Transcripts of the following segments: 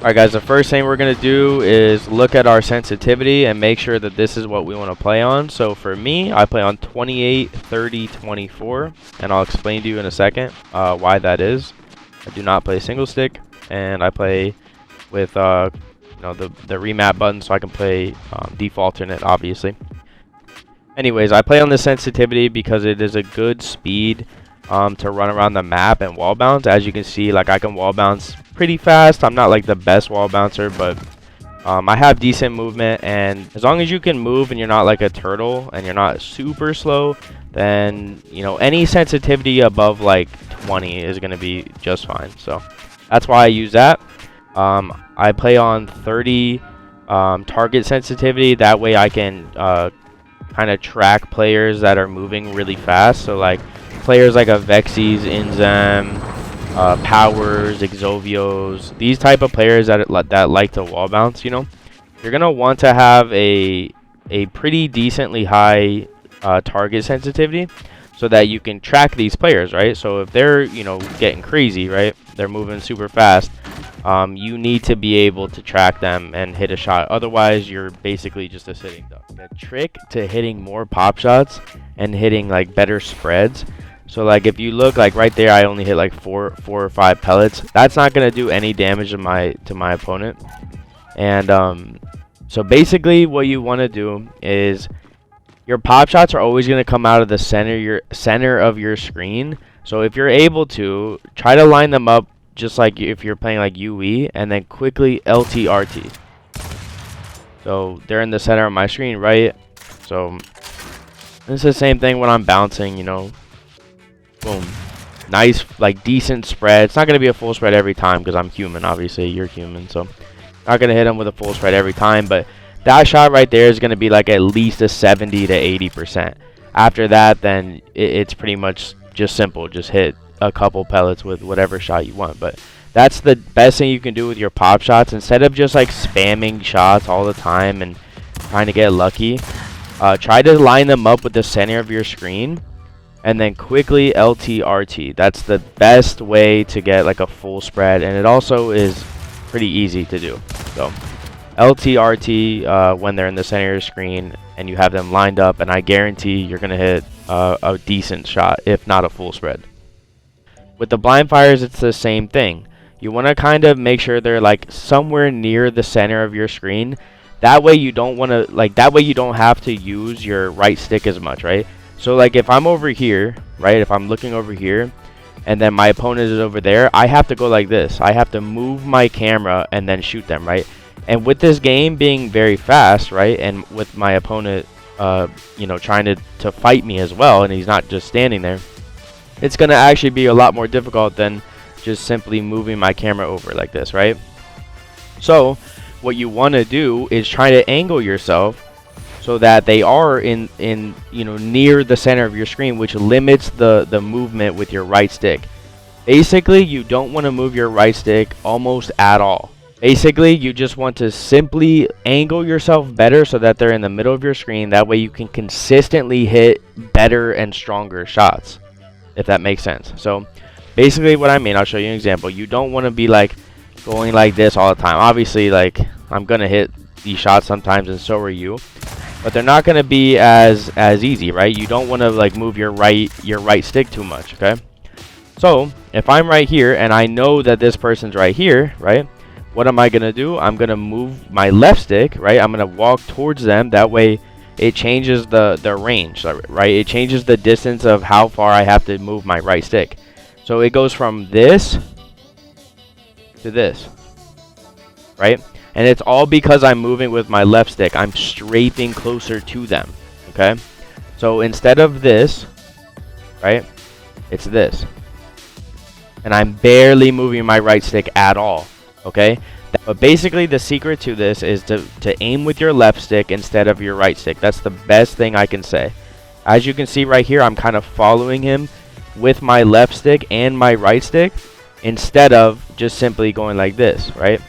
Alright guys, the first thing we're going to do is look at our sensitivity and make sure that this is what we want to play on. So for me, I play on 28, 30, 24, and I'll explain to you in a second why that is. I do not play single stick, and I play with the remap button, so I can play default in it, obviously. Anyways, I play on the sensitivity because it is a good speed to run around the map and wall bounce. As you can see, like, I can wall bounce pretty fast. I'm not like the best wall bouncer, but I have decent movement, and as long as you can move and you're not like a turtle and you're not super slow, then any sensitivity above like 20 is going to be just fine. So that's why I use that. I play on 30 target sensitivity. That way I can kind of track players that are moving really fast. So like players like a Vexies, Inzem, Powers, Exovios, these type of players that like to wall bounce, you're gonna want to have a pretty decently high target sensitivity so that you can track these players, right? So if they're getting crazy, right, they're moving super fast, you need to be able to track them and hit a shot. Otherwise, you're basically just a sitting duck. The trick to hitting more pop shots and hitting like better spreads. So like if you look like right there, I only hit like four or five pellets. That's not gonna do any damage to my opponent. And so basically what you want to do is your pop shots are always gonna come out of the center of your screen. So if you're able to, try to line them up just like if you're playing like UE, and then quickly LT RT. So they're in the center of my screen, right? So it's the same thing when I'm bouncing, boom, nice, like decent spread. It's not going to be a full spread every time because I'm human, obviously. You're human, so not going to hit them with a full spread every time, but that shot right there is going to be like at least a 70 to 80%. After that, then it's pretty much just simple. Just hit a couple pellets with whatever shot you want. But that's the best thing you can do with your pop shots. Instead of just like spamming shots all the time and trying to get lucky, try to line them up with the center of your screen and then quickly LT RT. That's the best way to get like a full spread, and it also is pretty easy to do. So LT RT when they're in the center of your screen and you have them lined up, and I guarantee you're gonna hit a decent shot, if not a full spread. With the blind fires, it's the same thing. You want to kind of make sure they're like somewhere near the center of your screen. That way you don't want to you don't have to use your right stick as much, right? So like if I'm over here, right, if I'm looking over here and then my opponent is over there, I have to go like this. I have to move my camera and then shoot them, right? And with this game being very fast, right, and with my opponent trying to fight me as well, and he's not just standing there, it's going to actually be a lot more difficult than just simply moving my camera over like this, right? So what you want to do is try to angle yourself so that they are in near the center of your screen, which limits the movement with your right stick. Basically, you don't want to move your right stick almost at all. Basically, you just want to simply angle yourself better so that they're in the middle of your screen. That way you can consistently hit better and stronger shots, if that makes sense. So basically what I mean, I'll show you an example. You don't want to be like going like this all the time. Obviously, like, I'm gonna hit these shots sometimes, and so are you, but they're not gonna be as easy, right? You don't want to like move your right stick too much, okay? So if I'm right here and I know that this person's right here, right, what am I gonna do? I'm gonna move my left stick, right? I'm gonna walk towards them. That way it changes the range, right? It changes the distance of how far I have to move my right stick. So it goes from this to this, right? And it's all because I'm moving with my left stick. I'm strafing closer to them, okay? So instead of this, right, it's this. And I'm barely moving my right stick at all, okay? But basically the secret to this is to aim with your left stick instead of your right stick. That's the best thing I can say. As you can see right here, I'm kind of following him with my left stick and my right stick instead of just simply going like this, right?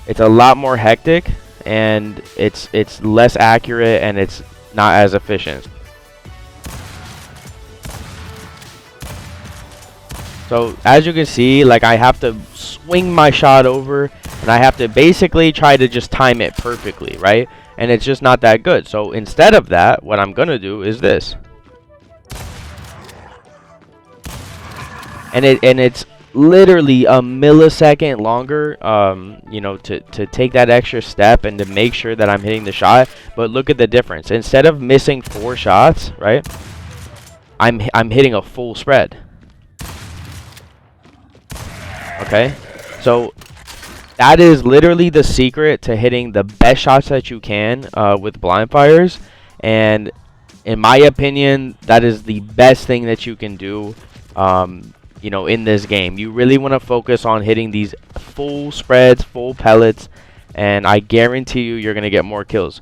It's a lot more hectic, and it's less accurate, and it's not as efficient. So as you can see, like I have to swing my shot over, and I have to basically try to just time it perfectly, right? And it's just not that good. So instead of that, what I'm gonna do is this. And it's literally a millisecond longer, you know, to take that extra step and to make sure that I'm hitting the shot. But look at the difference. Instead of missing 4 shots, right? I'm hitting a full spread. Okay, so that is literally the secret to hitting the best shots that you can with blind fires. And in my opinion, that is the best thing that you can do, you know, in this game. You really want to focus on hitting these full spreads, full pellets, and I guarantee you, you're going to get more kills.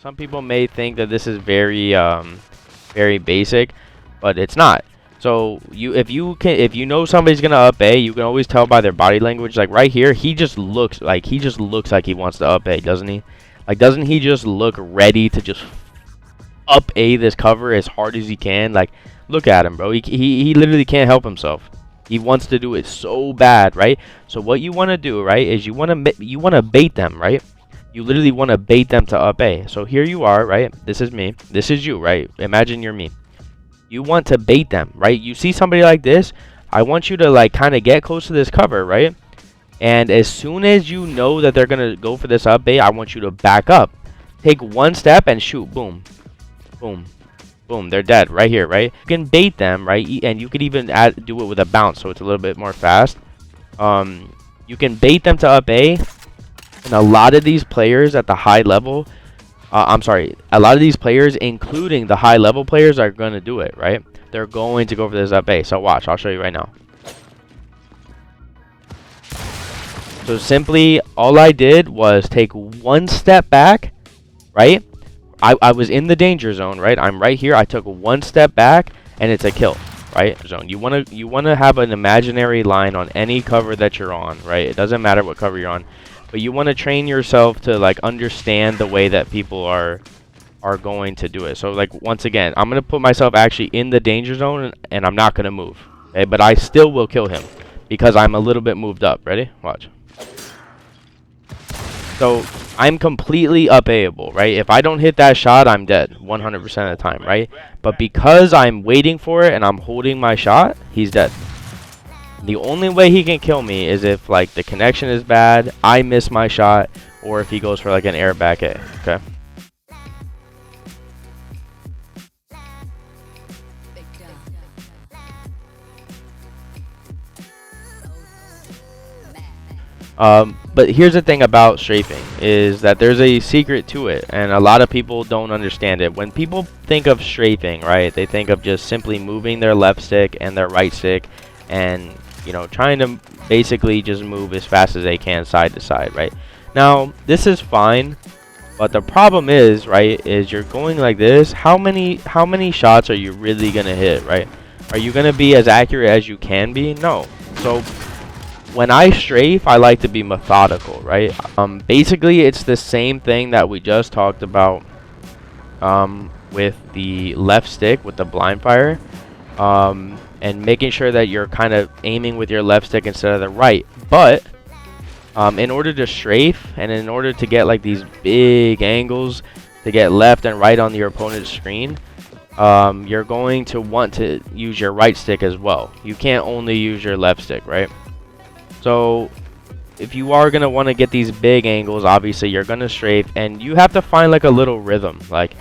Some people may think that this is very, very basic, but it's not. So if you know somebody's gonna up A, you can always tell by their body language. Like right here, he just looks like he wants to up A, doesn't he? Like, doesn't he just look ready to just up A this cover as hard as he can? Like, look at him, bro. He literally can't help himself. He wants to do it so bad, right? So what you want to do, right, is you want to bait them, right? You literally want to bait them to up A. So here you are, right? This is me. This is you, right? Imagine you're me. You want to bait them, right? You see somebody like this, I want you to like kind of get close to this cover, right? And as soon as you know that they're gonna go for this up bait, I want you to back up, take 1 step and shoot. Boom, boom, boom. They're dead right here, right? You can bait them, right? And you could even do it with a bounce, so it's a little bit more fast. You can bait them to up A, and a lot of these players at the high level. A lot of these players, including the high level players, are going to do it, right? They're going to go for this up A. So watch, I'll show you right now. So simply, all I did was take 1 step back, right? I was in the danger zone, right? I'm right here. I took 1 step back, and it's a kill, right? Zone. You wanna have an imaginary line on any cover that you're on, right? It doesn't matter what cover you're on. But you want to train yourself to like understand the way that people are going to do it. So like once again, I'm gonna put myself actually in the danger zone, and I'm not gonna move. Okay, but I still will kill him because I'm a little bit moved up. Ready? Watch. So I'm completely up A-able, right? If I don't hit that shot, I'm dead 100% of the time, right? But because I'm waiting for it and I'm holding my shot, he's dead. The only way he can kill me is if like the connection is bad, I miss my shot, or if he goes for like an air back A. Okay. But here's the thing about strafing is that there's a secret to it, and a lot of people don't understand it. When people think of strafing, right, they think of just simply moving their left stick and their right stick, and you know, trying to basically just move as fast as they can side to side, right? Now, this is fine, but the problem is, right, is you're going like this. How many shots are you really gonna hit, right? Are you gonna be as accurate as you can be? No. So when I strafe, I like to be methodical, right? Basically, it's the same thing that we just talked about with the left stick with the blind fire. And making sure that you're kind of aiming with your left stick instead of the right. But in order to strafe and in order to get like these big angles to get left and right on your opponent's screen, you're going to want to use your right stick as well. You can't only use your left stick, right? So if you are going to want to get these big angles, obviously you're going to strafe, and you have to find like a little rhythm. Like,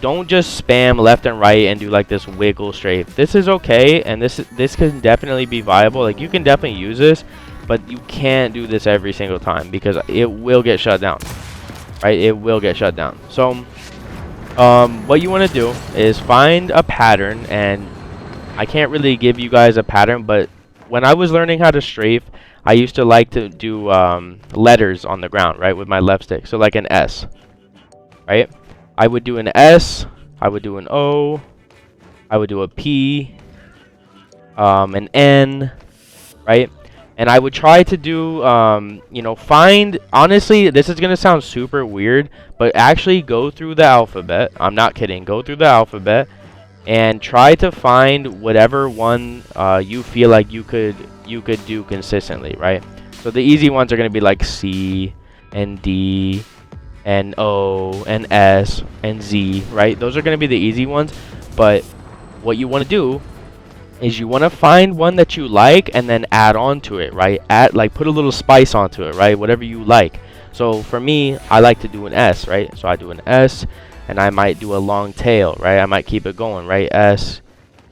don't just spam left and right and do like this wiggle strafe. This is okay, and this can definitely be viable. Like, you can definitely use this, but you can't do this every single time because it will get shut down, right? It will get shut down. So what you want to do is find a pattern, and I can't really give you guys a pattern, but when I was learning how to strafe, I used to like to do letters on the ground, right, with my left stick. So like an S, right? I would do an S, I would do an O, I would do a P, an N, right? And I would try to do, you know, find, honestly, this is going to sound super weird, but actually go through the alphabet. I'm not kidding. Go through the alphabet and try to find whatever one you feel like you could do consistently, right? So the easy ones are going to be like C and D and O and S and Z, right? Those are going to be the easy ones. But what you want to do is you want to find one that you like and then add on to it, right? Put a little spice onto it, right? Whatever you like. So for me, I like to do an S, right? So I do an S, and I might do a long tail, right? I might keep it going, right? S,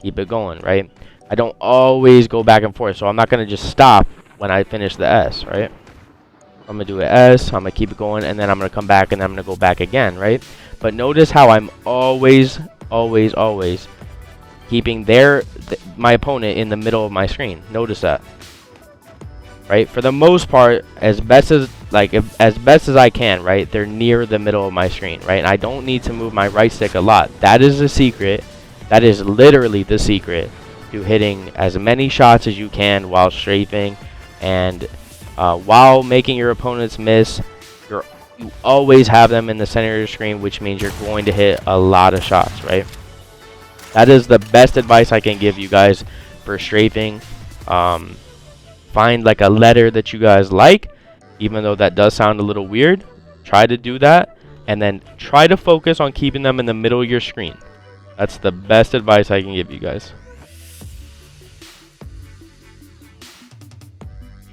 keep it going, right? I don't always go back and forth, so I'm not going to just stop when I finish the S, right? I'm going to do an S, I'm going to keep it going, and then I'm going to come back, and then I'm going to go back again, right? But notice how I'm always keeping my opponent in the middle of my screen. Notice that, right? For the most part, as best as I can, right? They're near the middle of my screen, right? And I don't need to move my right stick a lot. That is the secret. That is literally the secret to hitting as many shots as you can while strafing, and while making your opponents miss. You always have them in the center of your screen, which means you're going to hit a lot of shots, right? That is the best advice I can give you guys for strafing. Find like a letter that you guys like, even though that does sound a little weird. Try to do that, and then try to focus on keeping them in the middle of your screen. That's the best advice I can give you guys.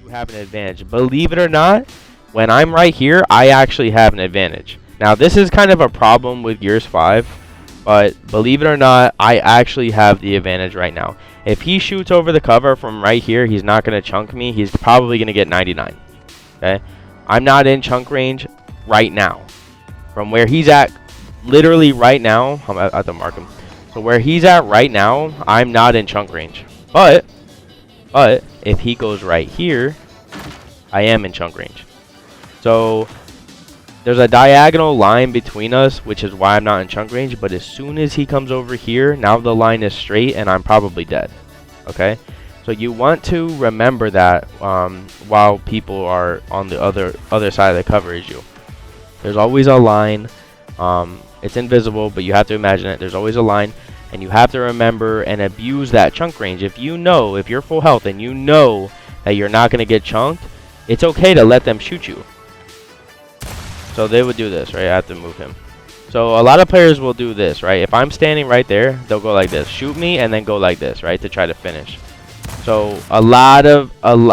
You have an advantage. Believe it or not, when I'm right here, I actually have an advantage. Now, this is kind of a problem with Gears 5, but believe it or not, I actually have the advantage right now. If he shoots over the cover from right here, he's not going to chunk me. He's probably going to get 99. Okay? I'm not in chunk range right now. From where he's at, literally right now, I'm at the mark him. So where he's at right now, I'm not in chunk range. But if he goes right here, I am in chunk range. So there's a diagonal line between us, which is why I'm not in chunk range. But as soon as he comes over here, now the line is straight, and I'm probably dead. Okay? So you want to remember that while people are on the other side of the cover as you. There's always a line. It's invisible, but you have to imagine it. There's always a line, and you have to remember and abuse that chunk range. If you're full health and you know that you're not going to get chunked, it's okay to let them shoot you. So they would do this, right? I have to move him. So a lot of players will do this, right? If I'm standing right there, they'll go like this. Shoot me and then go like this, right? To try to finish. So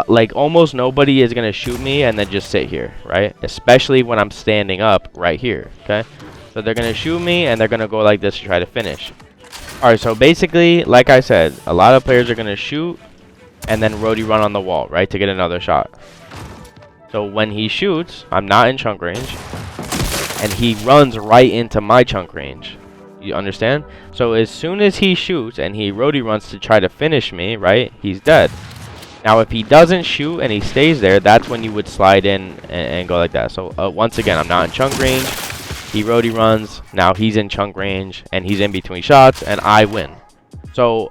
like almost nobody is going to shoot me and then just sit here, right? Especially when I'm standing up right here, okay? So they're going to shoot me and they're going to go like this to try to finish. Alright, so basically, like I said, a lot of players are going to shoot and then roadie run on the wall, right? To get another shot. So when he shoots, I'm not in chunk range, and he runs right into my chunk range. You understand? So as soon as he shoots and he roadie runs to try to finish me, right, he's dead. Now if he doesn't shoot and he stays there, that's when you would slide in and go like that. So once again, I'm not in chunk range. He roadie runs. Now he's in chunk range, and he's in between shots, and I win. So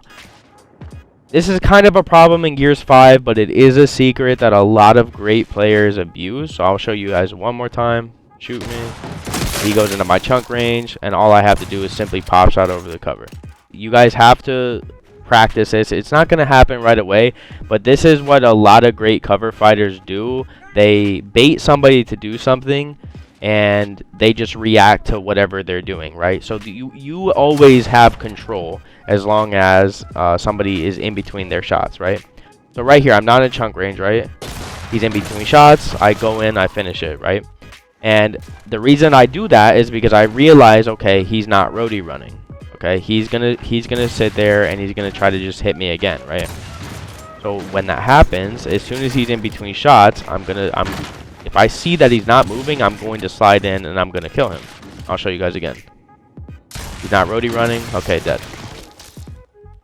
this is kind of a problem in Gears 5, but it is a secret that a lot of great players abuse. So I'll show you guys one more time. Shoot me. He goes into my chunk range, and all I have to do is simply pop shot over the cover. You guys have to practice this. It's not going to happen right away, but this is what a lot of great cover fighters do. They bait somebody to do something, and they just react to whatever they're doing, right? So you always have control as long as somebody is in between their shots, right? So right here, I'm not in chunk range, right? He's in between shots. I go in, I finish it, right? And the reason I do that is because I realize, okay, he's not roadie running. Okay, he's gonna sit there and he's gonna try to just hit me again, right? So when that happens, as soon as he's in between shots, if I see that he's not moving, I'm going to slide in and I'm gonna kill him. I'll show you guys again. He's not roadie running. Okay, dead.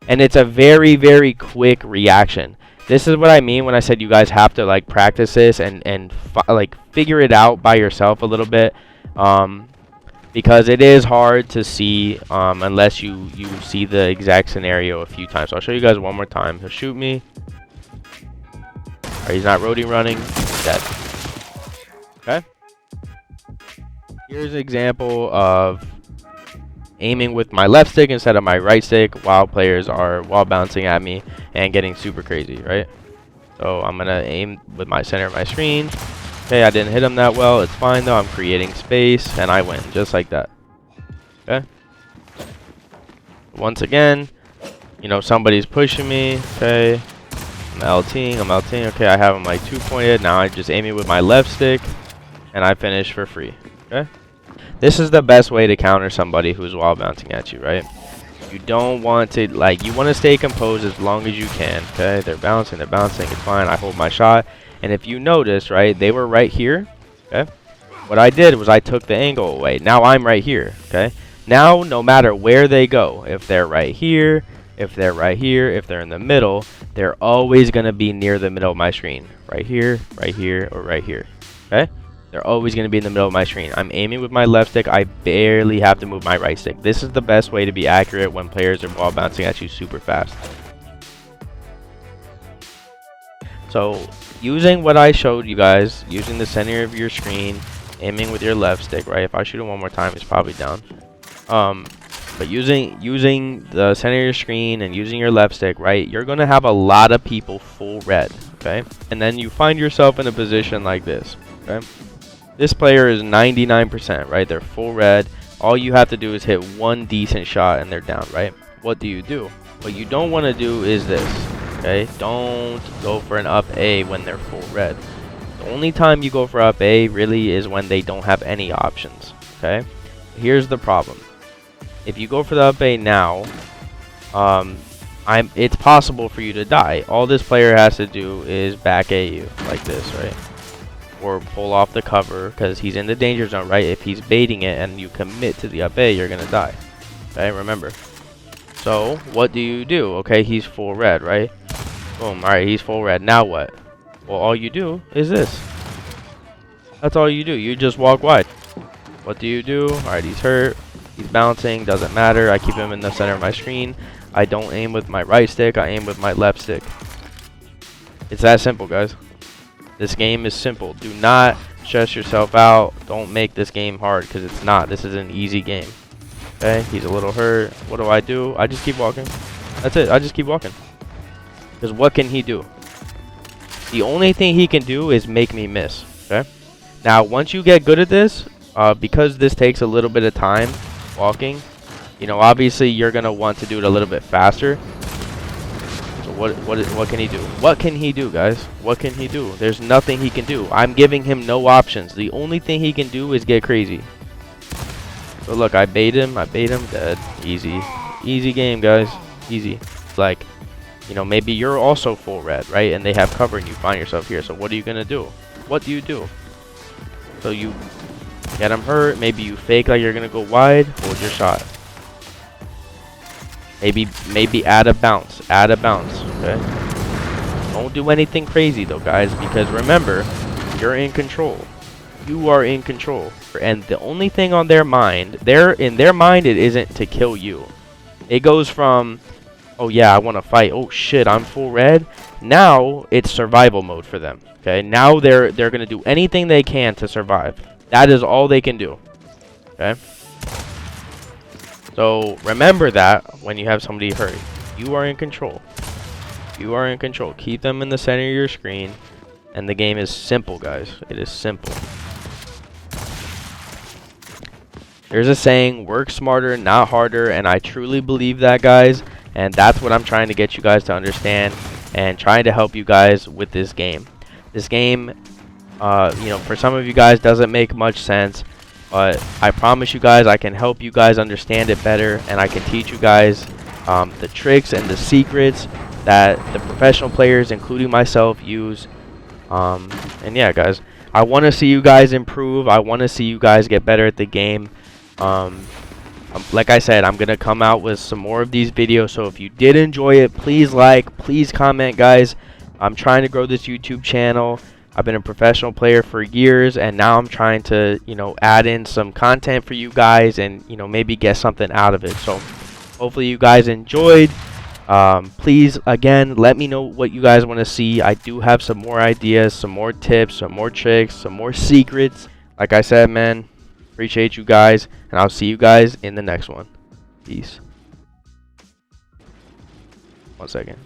And it's a very, very quick reaction. This is what I mean when I said you guys have to like practice this and like figure it out by yourself a little bit, because it is hard to see unless you see the exact scenario a few times. So I'll show you guys one more time. He'll shoot me. Right, he's not roadie running. Dead. Okay. Here's an example of aiming with my left stick instead of my right stick while players are wall bouncing at me and getting super crazy, right? So I'm gonna aim with my center of my screen. Okay, I didn't hit him that well. It's fine though. I'm creating space and I win just like that. Okay. Once again, you know, somebody's pushing me. Okay. I'm LTing. Okay, I have him like 2-pointed. Now I just aim it with my left stick and I finish for free. Okay. This is the best way to counter somebody who's wall bouncing at you, right? You don't want to, like, you want to stay composed as long as you can. Okay, they're bouncing, it's fine. I hold my shot, and if you notice, right, they were right here. Okay, what I did was I took the angle away. Now I'm right here. Okay, now no matter where they go, if they're right here, if they're right here, if they're in the middle, they're always going to be near the middle of my screen. Right here, or right here. Okay, they're always going to be in the middle of my screen. I'm aiming with my left stick. I barely have to move my right stick. This is the best way to be accurate when players are wall bouncing at you super fast. So using what I showed you guys, using the center of your screen, aiming with your left stick, right? If I shoot it one more time, it's probably down. But using the center of your screen and using your left stick, right, you're going to have a lot of people full red, okay? And then you find yourself in a position like this, okay? This player is 99%, right? They're full red. All you have to do is hit one decent shot and they're down, right? What do? What you don't want to do is this, okay? Don't go for an up A when they're full red. The only time you go for up A really is when they don't have any options, okay? Here's the problem. If you go for the up A now, it's possible for you to die. All this player has to do is back A you like this, right? Or pull off the cover because he's in the danger zone, right? If he's baiting it and you commit to the up A, you're gonna die. Okay, remember. So what do? Okay, he's full red, right? Boom. All right, he's full red. Now what? Well, all you do is this. That's all you do. You just walk wide. What do? All right, he's hurt. He's bouncing. Doesn't matter. I keep him in the center of my screen. I don't aim with my right stick. I aim with my left stick. It's that simple, guys. This game is simple. Do not stress yourself out. Don't make this game hard because it's not. This is an easy game. Okay, he's a little hurt. What do? I just keep walking. That's it. I just keep walking. Because what can he do? The only thing he can do is make me miss. Okay. Now, once you get good at this, because this takes a little bit of time walking, you know, obviously you're gonna want to do it a little bit faster. What can he do? What can he do, guys? What can he do? There's nothing he can do. I'm giving him no options. The only thing he can do is get crazy. So look, I bait him, dead. Easy game, guys. Easy. It's like, you know, maybe you're also full red, right? And they have cover and you find yourself here. So what are you gonna do? What do you do? So you get him hurt. Maybe you fake like you're gonna go wide. Hold your shot. Maybe add a bounce, okay? Don't do anything crazy though, guys, because remember, you're in control. You are in control. And the only thing on their mind, in their mind, it isn't to kill you. It goes from, oh yeah, I want to fight. Oh shit, I'm full red. Now it's survival mode for them. Okay, now they're gonna do anything they can to survive. That is all they can do. Okay. So remember that when you have somebody hurt, you are in control. You are in control. Keep them in the center of your screen, and the game is simple, guys. It is simple. There's a saying, work smarter, not harder, and I truly believe that, guys. And that's what I'm trying to get you guys to understand and trying to help you guys with this game. This game, you know, for some of you guys doesn't make much sense. But I promise you guys, I can help you guys understand it better, and I can teach you guys the tricks and the secrets that the professional players, including myself, use. And yeah, guys, I want to see you guys improve. I want to see you guys get better at the game. Like I said, I'm going to come out with some more of these videos. So if you did enjoy it, please like, please comment, guys. I'm trying to grow this YouTube channel. I've been a professional player for years, and now I'm trying to, you know, add in some content for you guys and, you know, maybe get something out of it. So hopefully you guys enjoyed. Please, again, let me know what you guys want to see. I do have some more ideas, some more tips, some more tricks, some more secrets. Like I said, man, appreciate you guys, and I'll see you guys in the next one. Peace. 1 second.